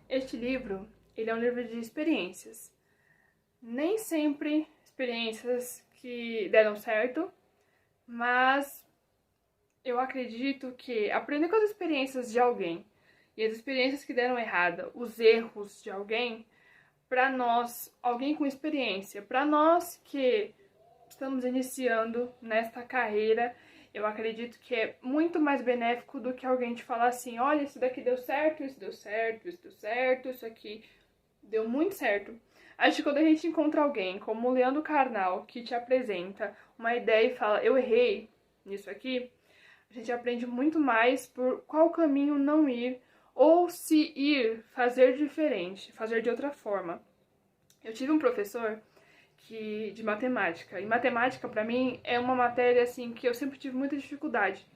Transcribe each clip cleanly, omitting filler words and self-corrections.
Este livro, ele é um livro de experiências. Nem sempre experiências que deram certo, mas eu acredito que aprender com as experiências de alguém e as experiências que deram errada, os erros de alguém, para nós, alguém com experiência, para nós que estamos iniciando nesta carreira, eu acredito que é muito mais benéfico do que alguém te falar assim, olha, isso daqui deu certo, isso deu certo, isso deu certo, isso aqui deu muito certo. Acho que quando a gente encontra alguém como o Leandro Carnal, que te apresenta uma ideia e fala, eu errei nisso aqui, a gente aprende muito mais por qual caminho não ir, ou se ir, fazer diferente, fazer de outra forma. Eu tive um professor de matemática, e matemática para mim é uma matéria assim que eu sempre tive muita dificuldade,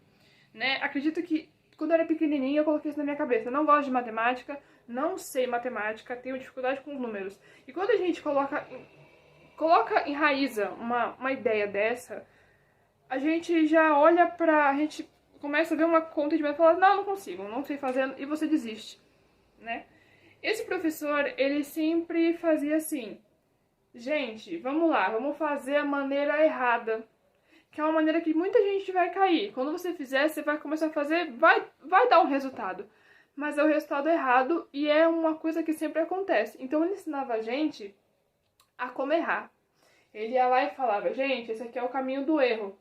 né? Acredito que quando eu era pequenininha eu coloquei isso na minha cabeça, eu não gosto de matemática, não sei matemática, tenho dificuldade com os números. E quando a gente enraiza uma ideia dessa, a gente já olha a gente começa a ver uma conta de e fala, não consigo, não sei fazer, e você desiste, né? Esse professor, ele sempre fazia assim, gente, vamos lá, vamos fazer a maneira errada, que é uma maneira que muita gente vai cair. Quando você fizer, você vai começar a fazer, vai dar um resultado, mas é o resultado errado e é uma coisa que sempre acontece. Então ele ensinava a gente a como errar. Ele ia lá e falava, gente, esse aqui é o caminho do erro.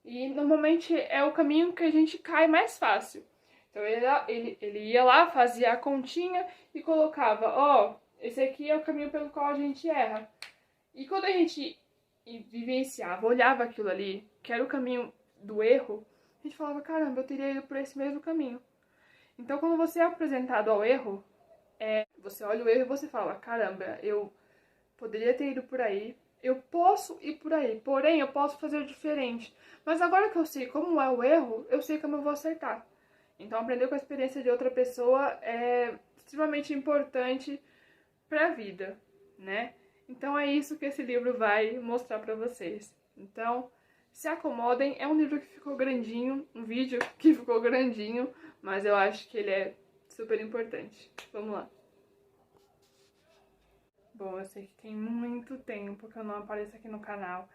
E normalmente é o caminho que a gente cai mais fácil. Então ele ia lá, fazia a continha e colocava, ó, esse aqui é o caminho pelo qual a gente erra. E quando a gente vivenciava, olhava aquilo ali, que era o caminho do erro, a gente falava, caramba, eu teria ido por esse mesmo caminho. Então quando você é apresentado ao erro, você olha o erro e você fala, caramba, eu poderia ter ido por aí, eu posso ir por aí, porém eu posso fazer diferente. Mas agora que eu sei como é o erro, eu sei como eu vou acertar. Então aprender com a experiência de outra pessoa é extremamente importante para a vida, né? Então é isso que esse livro vai mostrar para vocês. Então, se acomodem, é um livro que ficou grandinho, um vídeo que ficou grandinho, mas eu acho que ele é super importante. Vamos lá. Bom, eu sei que tem muito tempo que eu não apareço aqui no canal.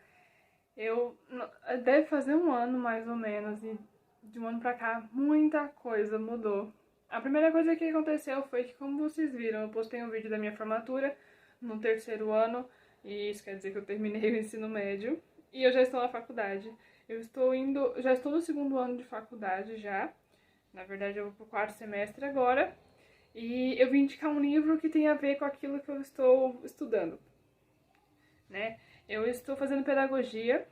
Deve fazer um ano mais ou menos, e de um ano pra cá muita coisa mudou. A primeira coisa que aconteceu foi que, como vocês viram, eu postei um vídeo da minha formatura no terceiro ano, e isso quer dizer que eu terminei o ensino médio, e eu já estou na faculdade. Já estou no segundo ano de faculdade já, na verdade eu vou pro quarto semestre agora, e eu vim indicar um livro que tem a ver com aquilo que eu estou estudando, né? Eu estou fazendo pedagogia.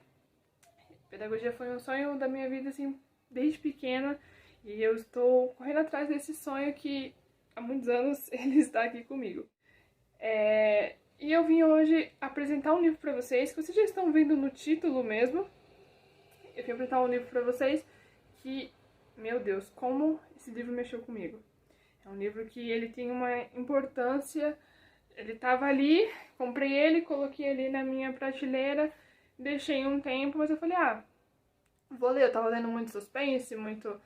Pedagogia foi um sonho da minha vida, assim, desde pequena, e eu estou correndo atrás desse sonho que há muitos anos ele está aqui comigo. E eu vim hoje apresentar um livro para vocês, que vocês já estão vendo no título mesmo. Eu vim apresentar um livro para vocês que, meu Deus, como esse livro mexeu comigo. É um livro que ele tem uma importância, ele estava ali, comprei ele, coloquei ali na minha prateleira, deixei um tempo, mas eu falei, vou ler. Eu tava lendo muito suspense, muito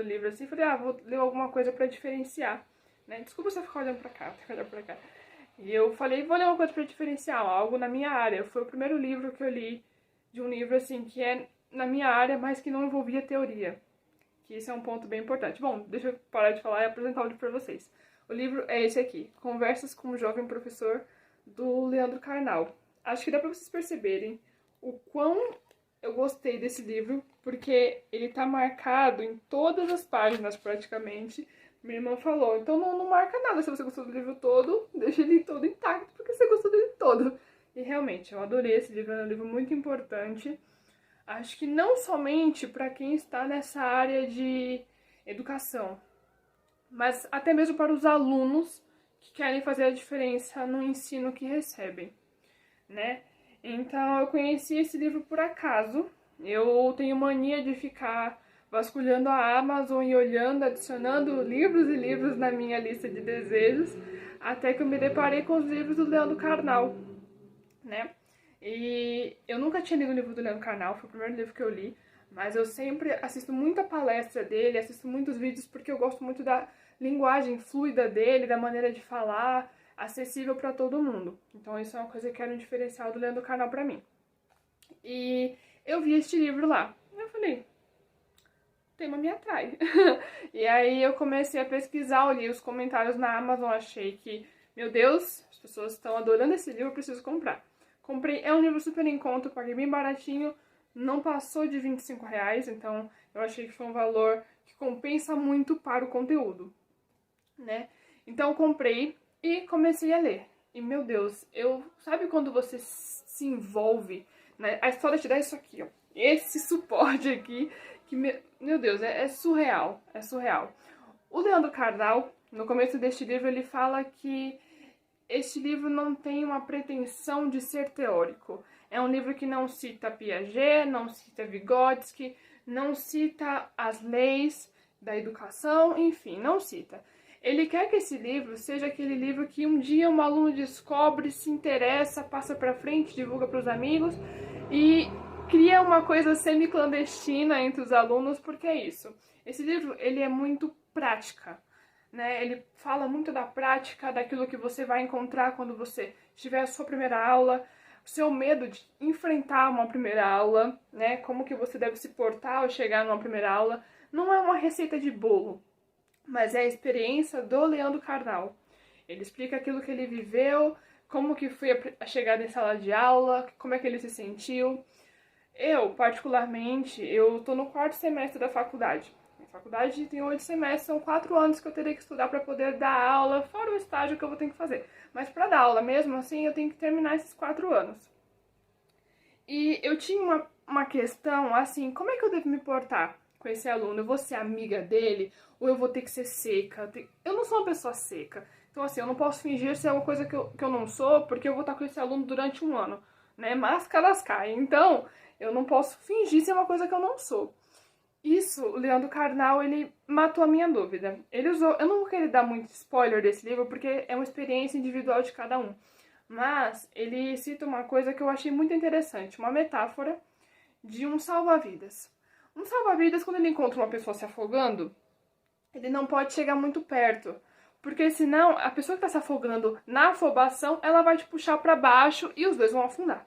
livro assim, falei, vou ler alguma coisa pra diferenciar, né? Desculpa você ficar olhando pra cá, ficar olhando pra cá. E eu falei, vou ler uma coisa pra diferenciar, algo na minha área. Foi o primeiro livro que eu li de um livro, assim, que é na minha área, mas que não envolvia teoria. Que isso é um ponto bem importante. Bom, deixa eu parar de falar e apresentar o livro pra vocês. O livro é esse aqui, Conversas com um Jovem Professor, do Leandro Carnal. Acho que dá pra vocês perceberem o quão eu gostei desse livro, porque ele tá marcado em todas as páginas, praticamente. Minha irmã falou, então não marca nada se você gostou do livro todo, deixa ele todo intacto, porque você gostou dele todo. E realmente, eu adorei esse livro, é um livro muito importante. Acho que não somente para quem está nessa área de educação, mas até mesmo para os alunos que querem fazer a diferença no ensino que recebem, né? Então, eu conheci esse livro por acaso. Eu tenho mania de ficar vasculhando a Amazon e olhando, adicionando livros e livros na minha lista de desejos, até que eu me deparei com os livros do Leandro Carnal, né? E eu nunca tinha lido o livro do Leandro Carnal, foi o primeiro livro que eu li, mas eu sempre assisto muita palestra dele, assisto muitos vídeos, porque eu gosto muito linguagem fluida dele, da maneira de falar, acessível para todo mundo. Então isso é uma coisa que era um diferencial do Leandro Carnal para mim. E eu vi este livro lá. Eu falei, o tema me atrai. E aí eu comecei a pesquisar, olhei os comentários na Amazon, achei que, meu Deus, as pessoas estão adorando esse livro, eu preciso comprar. Comprei, é um livro super em conta, paguei bem baratinho, não passou de R$ 25, então eu achei que foi um valor que compensa muito para o conteúdo, né? Então eu comprei e comecei a ler. E, meu Deus, sabe quando você se envolve, né? A história te dá isso aqui, ó. Esse suporte aqui, que, meu Deus, é surreal, é surreal. O Leandro Carnal, no começo deste livro, ele fala que este livro não tem uma pretensão de ser teórico. É um livro que não cita Piaget, não cita Vygotsky, não cita as leis da educação, enfim, não cita. Ele quer que esse livro seja aquele livro que um dia um aluno descobre, se interessa, passa para frente, divulga para os amigos e cria uma coisa semi-clandestina entre os alunos, porque é isso. Esse livro, ele é muito prática, né? Ele fala muito da prática, daquilo que você vai encontrar quando você tiver a sua primeira aula, o seu medo de enfrentar uma primeira aula, né? Como que você deve se portar ao chegar numa primeira aula. Não é uma receita de bolo, mas é a experiência do Leandro Carnal. Ele explica aquilo que ele viveu, como que foi a chegada em sala de aula, como é que ele se sentiu. Eu, particularmente, eu tô no 4º semestre da faculdade. A faculdade tem 8 semestres, são 4 anos que eu teria que estudar para poder dar aula, fora o estágio que eu vou ter que fazer. Mas para dar aula mesmo assim, eu tenho que terminar esses 4 anos. E eu tinha uma questão, assim, como é que eu devo me portar com esse aluno? Eu vou ser amiga dele ou eu vou ter que ser seca? Eu não sou uma pessoa seca. Então, assim, eu não posso fingir ser uma coisa que eu não sou, porque eu vou estar com esse aluno durante um ano, né? Máscaras caem. Então, eu não posso fingir ser uma coisa que eu não sou. Isso, o Leandro Carnal, ele matou a minha dúvida. Ele usou, eu não vou querer dar muito spoiler desse livro, porque é uma experiência individual de cada um. Mas ele cita uma coisa que eu achei muito interessante, uma metáfora de um salva-vidas. Um salva-vidas, quando ele encontra uma pessoa se afogando, ele não pode chegar muito perto, porque senão a pessoa que está se afogando na afobação, ela vai te puxar para baixo e os dois vão afundar.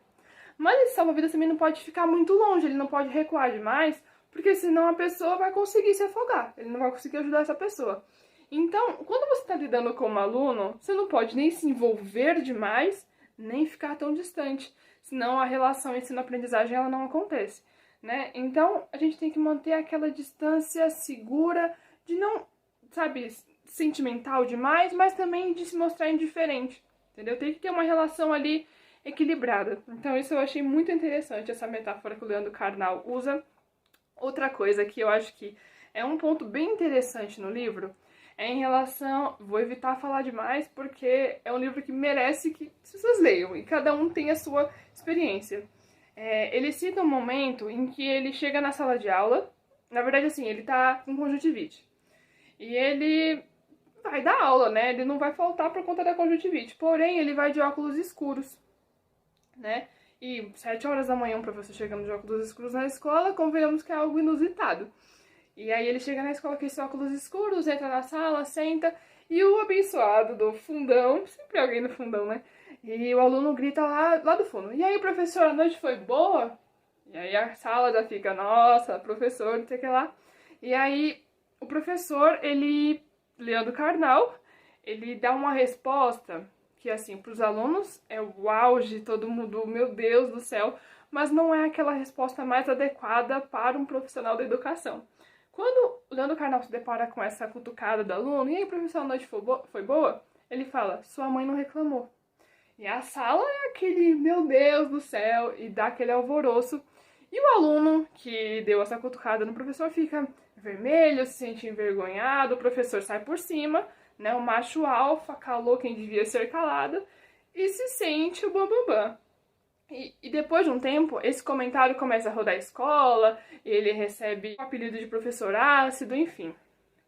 Mas esse salva-vidas também não pode ficar muito longe, ele não pode recuar demais, porque senão a pessoa vai conseguir se afogar, ele não vai conseguir ajudar essa pessoa. Então, quando você está lidando com um aluno, você não pode nem se envolver demais, nem ficar tão distante, senão a relação ensino-aprendizagem ela não acontece, né? Então, a gente tem que manter aquela distância segura, de não, sabe, sentimental demais, mas também de se mostrar indiferente, entendeu? Tem que ter uma relação ali equilibrada. Então, isso eu achei muito interessante, essa metáfora que o Leandro Carnal usa. Outra coisa que eu acho que é um ponto bem interessante no livro é em relação... Vou evitar falar demais porque é um livro que merece que as pessoas leiam e cada um tem a sua experiência. Ele cita um momento em que ele chega na sala de aula, na verdade assim, ele tá com conjuntivite. E ele vai dar aula, né? Ele não vai faltar por conta da conjuntivite, porém ele vai de óculos escuros, né? E 7 horas da manhã um professor chegando de óculos escuros na escola, convenhamos que é algo inusitado. E aí ele chega na escola com esses óculos escuros, entra na sala, senta, e o abençoado do fundão, sempre alguém no fundão, né? E o aluno grita lá do fundo, e aí, professor, a noite foi boa? E aí a sala já fica, nossa, professor, não sei o que lá. E aí o professor, Leandro Carnal, ele dá uma resposta que, assim, para os alunos é o auge, todo mundo, meu Deus do céu, mas não é aquela resposta mais adequada para um profissional da educação. Quando o Leandro Carnal se depara com essa cutucada do aluno, e aí, professor, a noite foi boa? Ele fala, sua mãe não reclamou. E a sala é aquele, meu Deus do céu, e dá aquele alvoroço. E o aluno que deu essa cutucada no professor fica vermelho, se sente envergonhado, o professor sai por cima, né, o macho alfa calou quem devia ser calado e se sente o bambambam. E depois de um tempo, esse comentário começa a rodar a escola, ele recebe o apelido de professor ácido, enfim.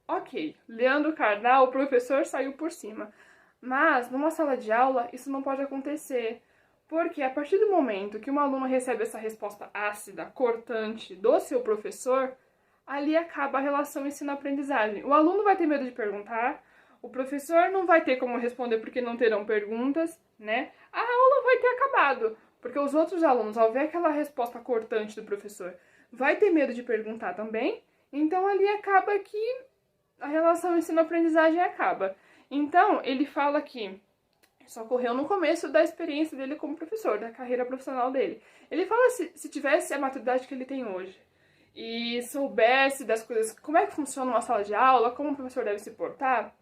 Ok, Leandro Carnal, o professor saiu por cima. Mas, numa sala de aula, isso não pode acontecer. Porque a partir do momento que um aluno recebe essa resposta ácida, cortante do seu professor, ali acaba a relação ensino-aprendizagem. O aluno vai ter medo de perguntar, o professor não vai ter como responder porque não terão perguntas, né? A aula vai ter acabado, porque os outros alunos, ao ver aquela resposta cortante do professor, vai ter medo de perguntar também, então ali acaba que a relação ensino-aprendizagem acaba. Então, ele fala que isso ocorreu no começo da experiência dele como professor, da carreira profissional dele. Ele fala se tivesse a maturidade que ele tem hoje e soubesse das coisas, como é que funciona uma sala de aula, como o professor deve se portar,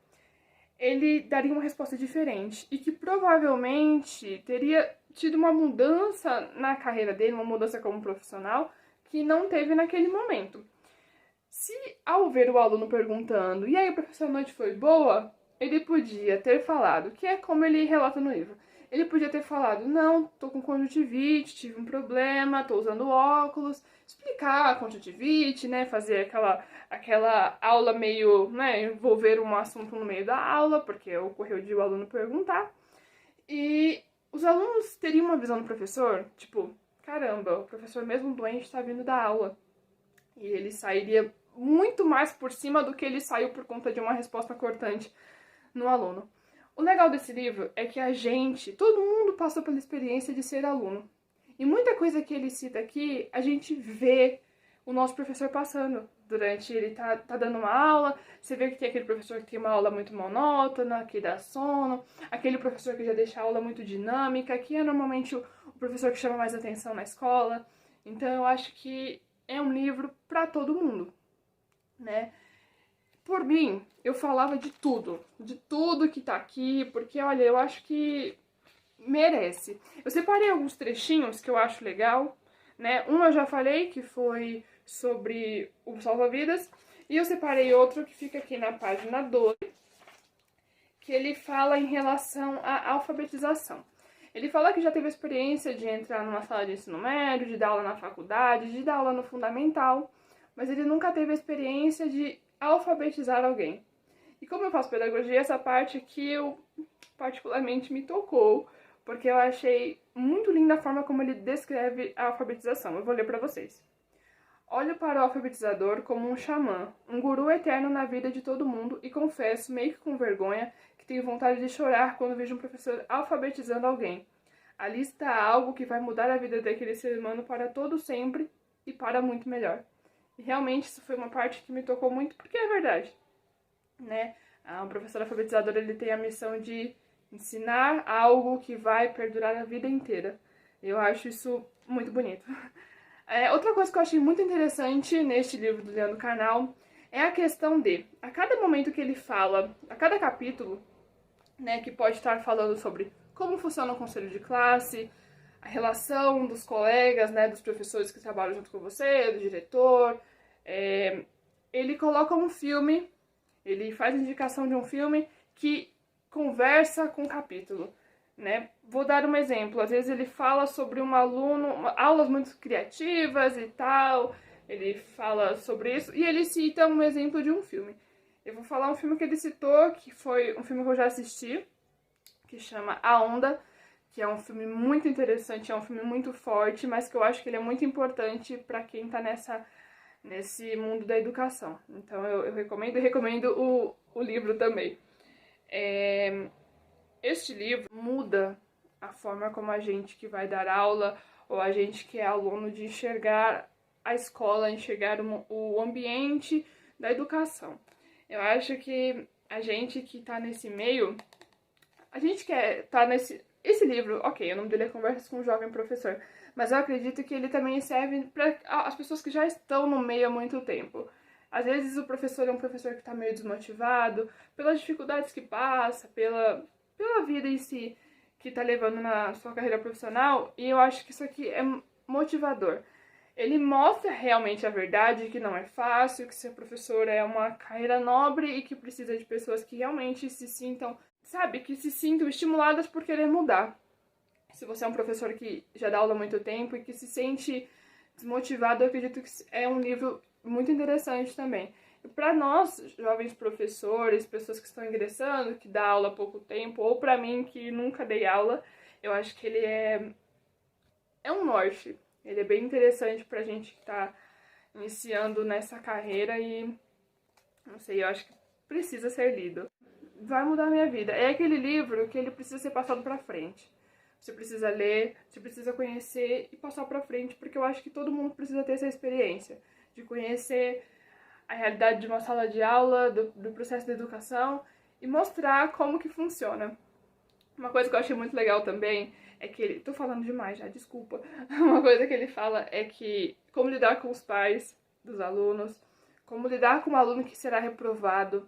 ele daria uma resposta diferente e que provavelmente teria tido uma mudança na carreira dele, uma mudança como profissional, que não teve naquele momento. Se ao ver o aluno perguntando, e aí a professor, a noite foi boa? Ele podia ter falado, que é como ele relata no livro. Ele podia ter falado, não, tô com conjuntivite, tive um problema, tô usando óculos, explicar a conjuntivite, né, fazer aquela aula meio, né, envolver um assunto no meio da aula, porque ocorreu de o aluno perguntar. E os alunos teriam uma visão do professor, tipo, caramba, o professor mesmo doente está vindo da aula. E ele sairia muito mais por cima do que ele saiu por conta de uma resposta cortante no aluno. O legal desse livro é que todo mundo passou pela experiência de ser aluno. E muita coisa que ele cita aqui, a gente vê o nosso professor passando durante ele tá dando uma aula. Você vê que tem aquele professor que tem uma aula muito monótona, que dá sono, aquele professor que já deixa a aula muito dinâmica, que é normalmente o professor que chama mais atenção na escola. Então eu acho que é um livro para todo mundo, né? Por mim, eu falava de tudo que tá aqui, porque olha, eu acho que merece. Eu separei alguns trechinhos que eu acho legal, né? Um eu já falei, que foi sobre o salva-vidas, e eu separei outro que fica aqui na página 12, que ele fala em relação à alfabetização. Ele fala que já teve a experiência de entrar numa sala de ensino médio, de dar aula na faculdade, de dar aula no fundamental, mas ele nunca teve a experiência de alfabetizar alguém. E como eu faço pedagogia, essa parte aqui eu particularmente me tocou, porque eu achei muito linda a forma como ele descreve a alfabetização. Eu vou ler para vocês. Olho para o alfabetizador como um xamã, um guru eterno na vida de todo mundo e confesso, meio que com vergonha, que tenho vontade de chorar quando vejo um professor alfabetizando alguém. Ali está algo que vai mudar a vida daquele ser humano para todo sempre e para muito melhor. E realmente isso foi uma parte que me tocou muito, porque é verdade, né? O professor alfabetizador, ele tem a missão de ensinar algo que vai perdurar a vida inteira. Eu acho isso muito bonito. Outra coisa que eu achei muito interessante neste livro do Leandro Carnal é a questão de, a cada momento que ele fala, a cada capítulo, né, que pode estar falando sobre como funciona o conselho de classe, a relação dos colegas, né, dos professores que trabalham junto com você, do diretor, ele coloca um filme, ele faz indicação de um filme que conversa com o capítulo, né? Vou dar um exemplo, às vezes ele fala sobre um aluno, aulas muito criativas e tal, ele fala sobre isso, e ele cita um exemplo de um filme. Eu vou falar um filme que ele citou, que foi um filme que eu já assisti, que chama A Onda, que é um filme muito interessante, é um filme muito forte, mas que eu acho que ele é muito importante para quem tá nesse mundo da educação. Então eu recomendo e recomendo o livro também. Este livro muda a forma como a gente que vai dar aula ou a gente que é aluno de enxergar a escola, enxergar o ambiente da educação. Eu acho que a gente que tá nesse meio, a gente quer tá nesse... Esse livro, ok, o nome dele é Conversas com um Jovem Professor, mas eu acredito que ele também serve para as pessoas que já estão no meio há muito tempo. Às vezes o professor é um professor que está meio desmotivado, pelas dificuldades que passa, pela vida em si que está levando na sua carreira profissional, e eu acho que isso aqui é motivador. Ele mostra realmente a verdade, que não é fácil, que ser professor é uma carreira nobre e que precisa de pessoas que realmente se sintam, sabe, que se sintam estimuladas por querer mudar. Se você é um professor que já dá aula há muito tempo e que se sente desmotivado, eu acredito que é um livro muito interessante também. E para nós, jovens professores, pessoas que estão ingressando, que dá aula há pouco tempo, ou para mim, que nunca dei aula, eu acho que ele é um norte. Ele é bem interessante pra gente que tá iniciando nessa carreira e, não sei, eu acho que precisa ser lido. Vai mudar a minha vida. É aquele livro que ele precisa ser passado pra frente. Você precisa ler, você precisa conhecer e passar pra frente, porque eu acho que todo mundo precisa ter essa experiência de conhecer a realidade de uma sala de aula, do processo de educação e mostrar como que funciona. Uma coisa que eu achei muito legal também é que ele... Tô falando demais já, desculpa. Uma coisa que ele fala é que como lidar com os pais dos alunos, como lidar com um aluno que será reprovado,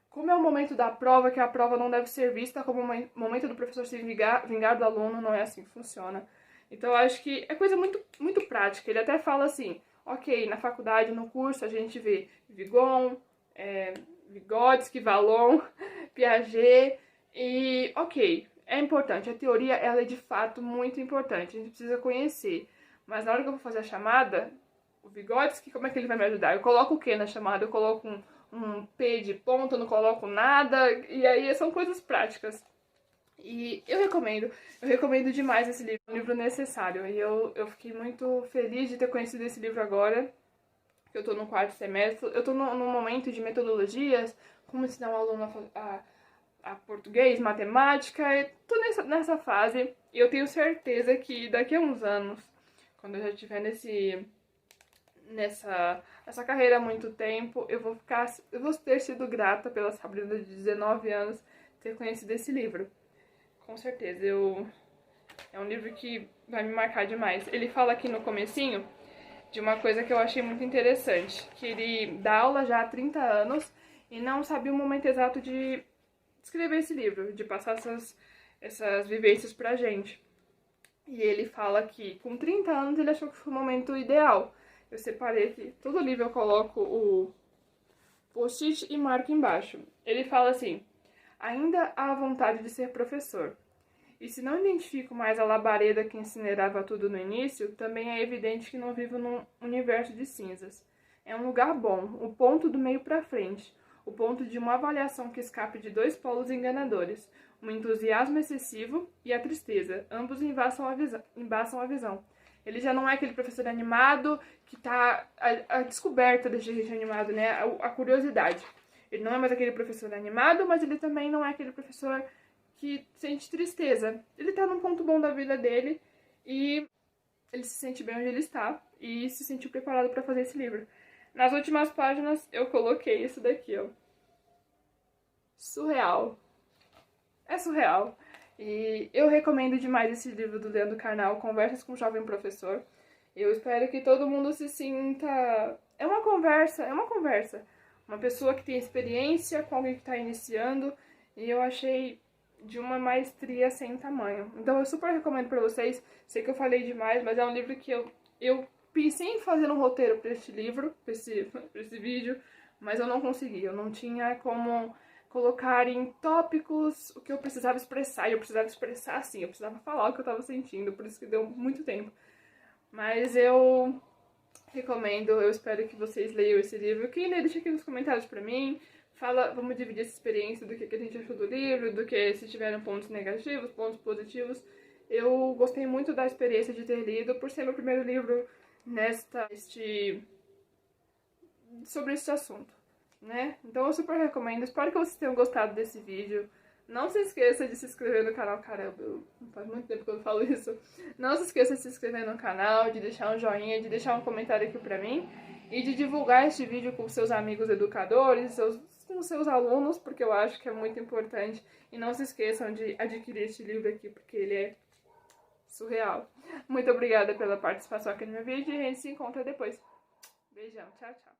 como é o momento da prova, que a prova não deve ser vista como um momento do professor se vingar do aluno, não é assim que funciona. Então eu acho que é coisa muito, muito prática. Ele até fala assim, ok, na faculdade, no curso, a gente vê Vigon, Vygotsky, Vallon, Piaget, e ok, é importante. A teoria, ela é de fato muito importante, a gente precisa conhecer. Mas na hora que eu vou fazer a chamada, o Vygotsky, como é que ele vai me ajudar? Eu coloco o que na chamada? Eu coloco um P de ponto, não coloco nada, e aí são coisas práticas. E eu recomendo demais esse livro, é um livro necessário, e eu fiquei muito feliz de ter conhecido esse livro agora, que eu tô no 4º semestre, eu tô num momento de metodologias, como ensinar um aluno a português, matemática, eu tô nessa fase, e eu tenho certeza que daqui a uns anos, quando eu já estiver nessa carreira há muito tempo, eu vou ter sido grata pela Sabrina de 19 anos ter conhecido esse livro. Com certeza, é um livro que vai me marcar demais. Ele fala aqui no comecinho de uma coisa que eu achei muito interessante, que ele dá aula já há 30 anos e não sabia o momento exato de escrever esse livro, de passar essas vivências pra gente. E ele fala que com 30 anos ele achou que foi o momento ideal. Eu separei aqui, todo livro eu coloco o post-it e marco embaixo. Ele fala assim, ainda há vontade de ser professor. E se não identifico mais a labareda que incinerava tudo no início, também é evidente que não vivo num universo de cinzas. É um lugar bom, o ponto do meio para frente, o ponto de uma avaliação que escape de dois polos enganadores, o entusiasmo excessivo e a tristeza, ambos embaçam a visão. Ele já não é aquele professor animado que tá a descoberta desse jeito animado, né? A curiosidade. Ele não é mais aquele professor animado, mas ele também não é aquele professor que sente tristeza. Ele tá num ponto bom da vida dele e ele se sente bem onde ele está e se sentiu preparado para fazer esse livro. Nas últimas páginas eu coloquei isso daqui, ó. Surreal. É surreal. E eu recomendo demais esse livro do Leandro Carnal, Conversas com um Jovem Professor. Eu espero que todo mundo se sinta... É uma conversa. Uma pessoa que tem experiência com alguém que está iniciando. E eu achei de uma maestria sem tamanho. Então eu super recomendo pra vocês. Sei que eu falei demais, mas é um livro que eu pensei em fazer um roteiro pra este livro, pra esse vídeo, mas eu não consegui. Eu não tinha como colocar em tópicos o que eu precisava expressar. E eu precisava expressar assim, eu precisava falar o que eu tava sentindo, por isso que deu muito tempo. Mas eu recomendo, eu espero que vocês leiam esse livro. Quem lê, deixa aqui nos comentários pra mim. Fala, vamos dividir essa experiência do que a gente achou do livro, do que se tiveram pontos negativos, pontos positivos. Eu gostei muito da experiência de ter lido, por ser meu primeiro livro sobre este assunto, né? Então eu super recomendo, espero que vocês tenham gostado desse vídeo. Não se esqueça de se inscrever no canal, caramba, faz muito tempo que eu falo isso. Não se esqueça de se inscrever no canal, de deixar um joinha, de deixar um comentário aqui pra mim e de divulgar este vídeo com seus amigos educadores, com seus alunos, porque eu acho que é muito importante. E não se esqueçam de adquirir este livro aqui, porque ele é surreal. Muito obrigada pela participação aqui no meu vídeo e a gente se encontra depois. Beijão, tchau, tchau.